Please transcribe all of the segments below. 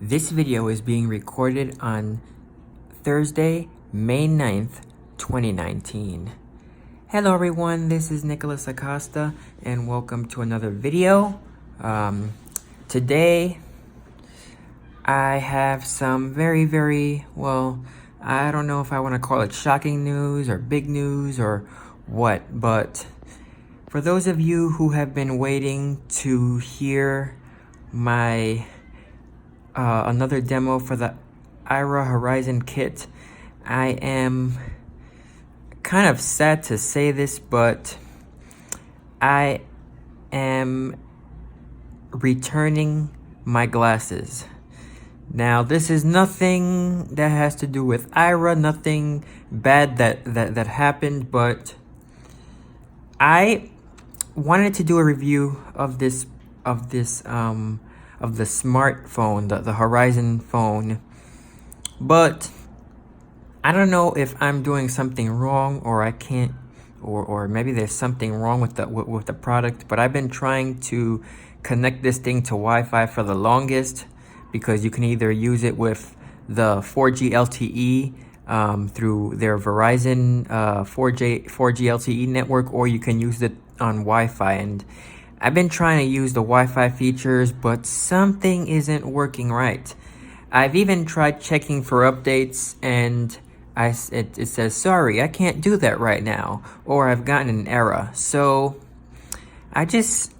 This video is being recorded on Thursday, May 9th, 2019. Hello everyone, this is Nicholas Acosta and welcome to another video. Today I have some very, well, I don't know if I want to call it shocking news or big news or what, but for those of you who have been waiting to hear my another demo for the Aira Horizon Kit, I am kind of sad to say this, but I am returning my glasses. Now, this is nothing that has to do with Aira, nothing bad that happened, but I wanted to do a review of the smartphone, the Horizon phone, but I don't know if I'm doing something wrong or I can't, or maybe there's something wrong with the product, but I've been trying to connect this thing to Wi-Fi for the longest, because you can either use it with the 4G LTE through their Verizon 4G LTE network, or you can use it on Wi-Fi. And I've been trying to use the Wi-Fi features, but something isn't working right. I've even tried checking for updates, and it says, sorry, I can't do that right now, or I've gotten an error. So I just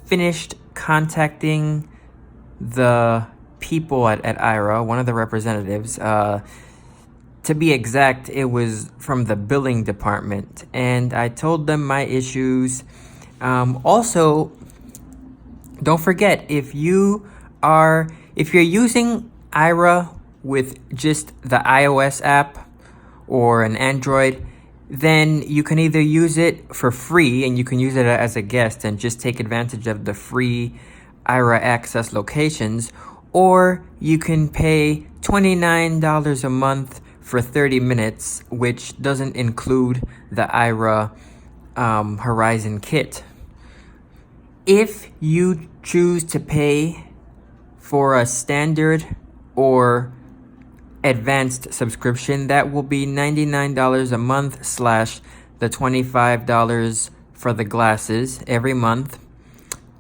finished contacting the people at Aira, one of the representatives. To be exact, it was from the billing department, and I told them my issues. Also, don't forget, if you're using Aira with just the iOS app or an Android, then you can either use it for free and you can use it as a guest and just take advantage of the free Aira access locations, or you can pay $29 a month for 30 minutes, which doesn't include the Aira Horizon Kit. If you choose to pay for a standard or advanced subscription, that will be $99 a month slash the $25 for the glasses every month,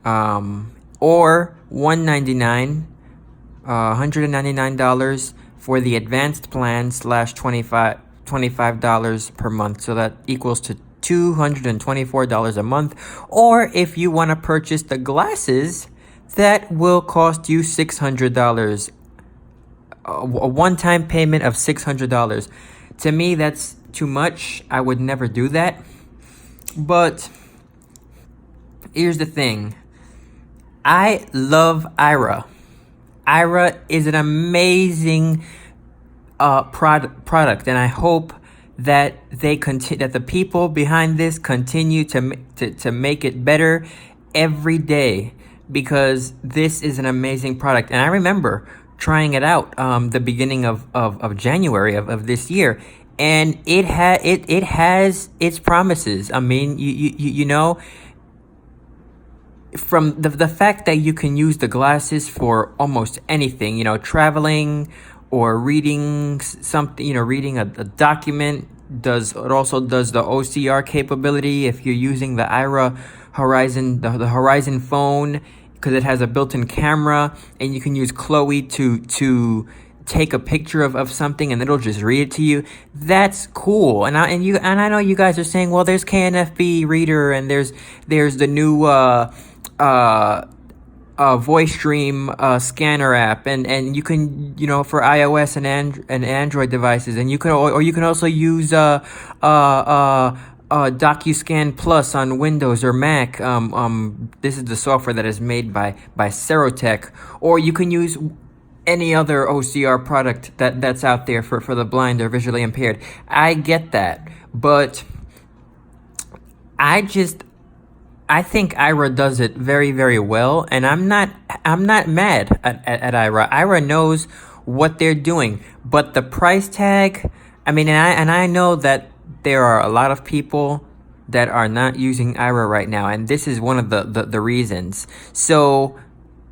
or $199 for the advanced plan slash $25 per month. So that equals to $224 a month. Or if you want to purchase the glasses, that will cost you $600, a one-time payment of $600. To me, that's too much. I would never do that. But here's the thing. I love Aira. Aira is an amazing product, and I hope that that the people behind this continue to make it better every day, because this is an amazing product. And I remember trying it out the beginning of January of this year, and it has its promises. I mean, you know, from the fact that you can use the glasses for almost anything, you know, traveling or reading something, you know, reading a document. It also does the OCR capability if you're using the Aira Horizon, the Horizon phone, because it has a built-in camera, and you can use Chloe to take a picture of something and it'll just read it to you. That's cool. And I know you guys are saying, well, there's KNFB Reader and there's the new voice stream scanner app, and you can, you know, for iOS and Android devices, and you can also use DocuScan Plus on Windows or Mac. This is the software that is made by Serotech, or you can use any other OCR product that's out there for the blind or visually impaired. I get that, but I think Aira does it very well, and I'm not mad at Aira. Aira knows what they're doing, but the price tag, I mean, and I know that there are a lot of people that are not using Aira right now, and this is one of the reasons. So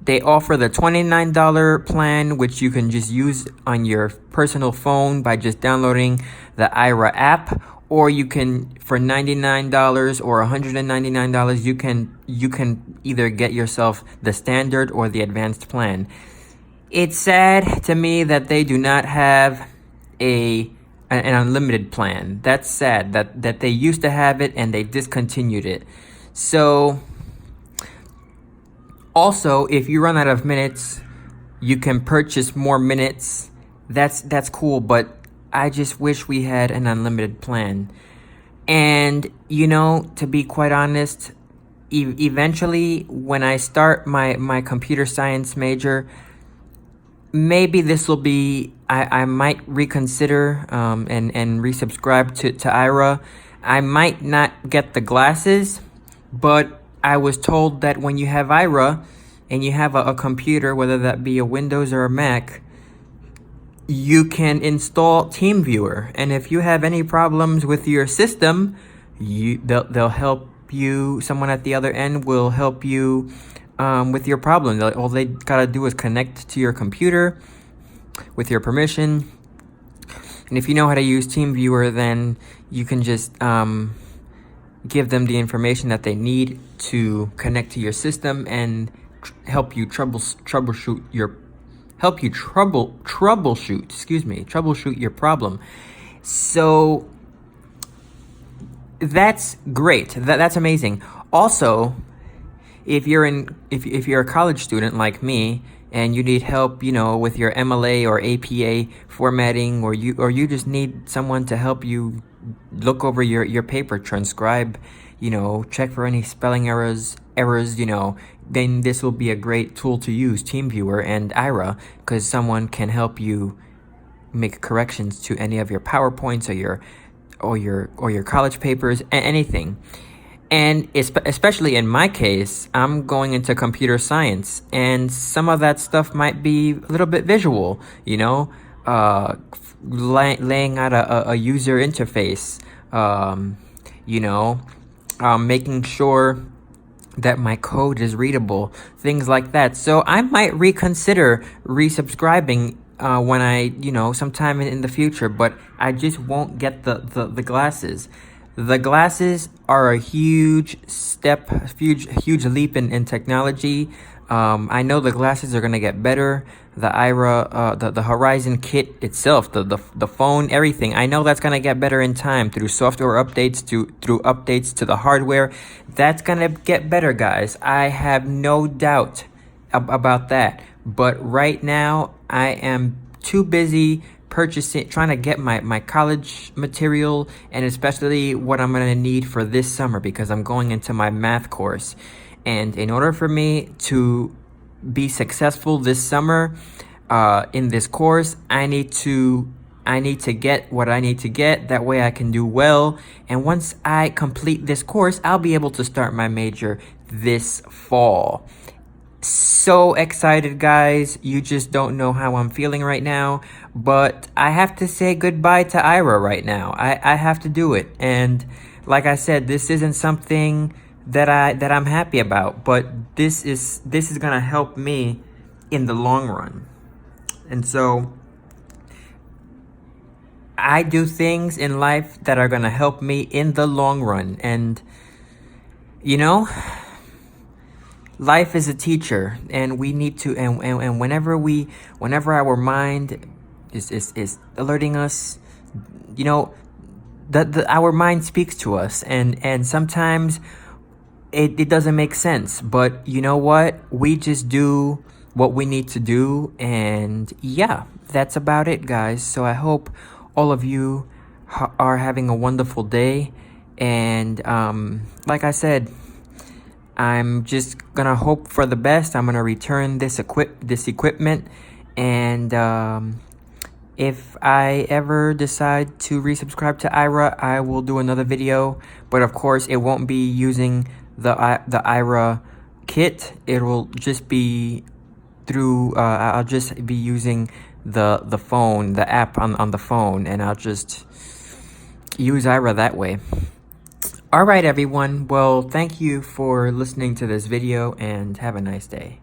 They offer the $29 plan, which you can just use on your personal phone by just downloading the Aira app, or you can, for $99 or $199, you can either get yourself the standard or the advanced plan. It's sad to me that they do not have an unlimited plan. That's sad that they used to have it and they discontinued it. So also, if you run out of minutes, you can purchase more minutes. That's cool, but I just wish we had an unlimited plan. And, you know, to be quite honest, eventually when I start my computer science major, maybe this will be, I might reconsider and resubscribe to Aira. I might not get the glasses, but I was told that when you have Aira and you have a computer, whether that be a Windows or a Mac, you can install TeamViewer. And if you have any problems with your system, they'll help you. Someone at the other end will help you with your problem. All they gotta do is connect to your computer with your permission. And if you know how to use TeamViewer, then you can just give them the information that they need to connect to your system and help you troubleshoot your problem. So that's great. That's amazing. Also, if you're a college student like me and you need help, you know, with your MLA or APA formatting, or you just need someone to help you look over your paper, transcribe, you know, check for any spelling errors, you know, then this will be a great tool to use, TeamViewer and Aira, because someone can help you make corrections to any of your PowerPoints or your college papers, anything. And especially in my case, I'm going into computer science, and some of that stuff might be a little bit visual, you know, laying out a user interface, you know, making sure that my code is readable, things like that. So I might reconsider resubscribing when I, you know, sometime in the future, but I just won't get the glasses. The glasses are a huge step, huge leap in technology. I know the glasses are gonna get better. The Aira, the Horizon Kit itself, the phone, everything. I know that's gonna get better in time through software updates, through updates to the hardware. That's gonna get better, guys. I have no doubt about that. But right now, I am too busy trying to get my college material, and especially what I'm gonna need for this summer, because I'm going into my math course. And in order for me to be successful this summer in this course, I need to get what I need to get. That way I can do well. And once I complete this course, I'll be able to start my major this fall. So excited, guys. You just don't know how I'm feeling right now. But I have to say goodbye to Aira right now. I have to do it. And like I said, this isn't something that I'm happy about, but this is gonna help me in the long run. And so I do things in life that are gonna help me in the long run. And you know, life is a teacher, and we need to, and whenever our mind is alerting us, you know, our mind speaks to us, and sometimes it doesn't make sense, but you know what? We just do what we need to do, and yeah, that's about it, guys. So I hope all of you are having a wonderful day, and like I said, I'm just gonna hope for the best. I'm gonna return this equipment, and if I ever decide to resubscribe to Aira, I will do another video. But of course, it won't be using the Aira kit. It will just be through. I'll just be using the phone, the app on the phone, and I'll just use Aira that way. All right, everyone. Well, thank you for listening to this video, and have a nice day.